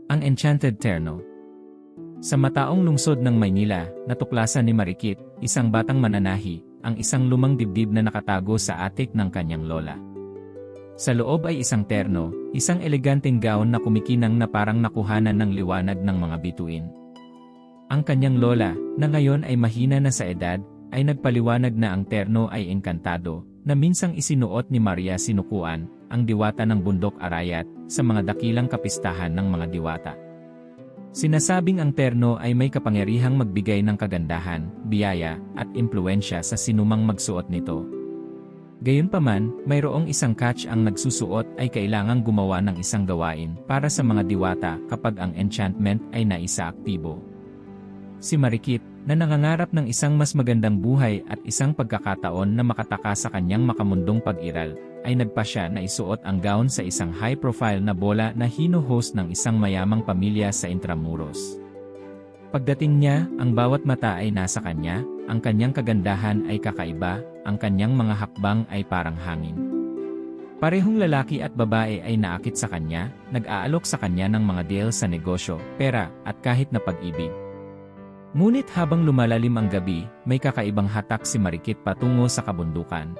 Ang Enchanted Terno. Sa mataong lungsod ng Maynila, natuklasan ni Marikit, isang batang mananahi, ang isang lumang dibdib na nakatago sa atik ng kanyang lola. Sa loob ay isang terno, isang eleganteng gown na kumikinang na parang nakuhanan ng liwanag ng mga bituin. Ang kanyang lola, na ngayon ay mahina na sa edad, ay nagpaliwanag na ang terno ay engkantado, na minsang isinuot ni Maria Sinukuan, ang diwata ng bundok Arayat, sa mga dakilang kapistahan ng mga diwata. Sinasabing ang terno ay may kapangyarihang magbigay ng kagandahan, biyaya, at impluensya sa sinumang magsuot nito. Gayunpaman, mayroong isang catch: ang nagsusuot ay kailangang gumawa ng isang gawain para sa mga diwata kapag ang enchantment ay naisaaktibo. Si Marikit, na nangangarap ng isang mas magandang buhay at isang pagkakataon na makataka sa kanyang makamundong pag-iral, ay nagpasya na isuot ang gown sa isang high-profile na bola na hino-host ng isang mayamang pamilya sa Intramuros. Pagdating niya, ang bawat mata ay nasa kanya, ang kanyang kagandahan ay kakaiba, ang kanyang mga hakbang ay parang hangin. Parehong lalaki at babae ay naakit sa kanya, nag-aalok sa kanya ng mga deal sa negosyo, pera, at kahit na pag-ibig. Ngunit habang lumalalim ang gabi, may kakaibang hatak si Marikit patungo sa kabundukan.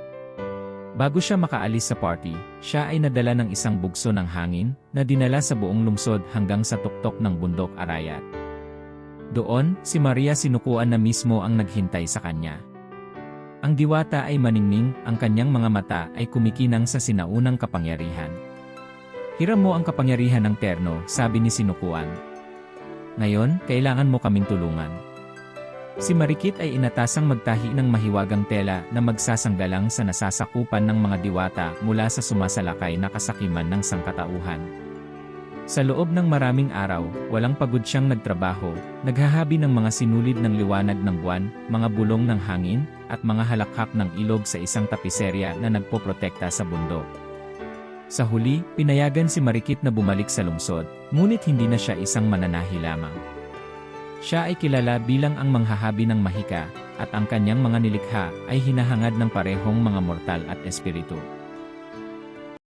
Bago siya makaalis sa party, siya ay nadala ng isang bugso ng hangin na dinala sa buong lungsod hanggang sa tuktok ng bundok Arayat. Doon, si Maria Sinukuan na mismo ang naghintay sa kanya. Ang diwata ay maningning, ang kanyang mga mata ay kumikinang sa sinaunang kapangyarihan. "Hiram mo ang kapangyarihan ng terno," sabi ni Sinukuan. "Ngayon, kailangan mo kaming tulungan." Si Marikit ay inatasang magtahi ng mahiwagang tela na magsasanggalang sa nasasakupan ng mga diwata mula sa sumasalakay na kasakiman ng sangkatauhan. Sa loob ng maraming araw, walang pagod siyang nagtrabaho, naghahabi ng mga sinulid ng liwanag ng buwan, mga bulong ng hangin, at mga halakhak ng ilog sa isang tapiserya na nagpoprotekta sa bundok. Sa huli, pinayagan si Marikit na bumalik sa lungsod, ngunit hindi na siya isang mananahi lamang. Siya ay kilala bilang ang manghahabi ng mahika, at ang kanyang mga nilikha ay hinahangad ng parehong mga mortal at espiritu.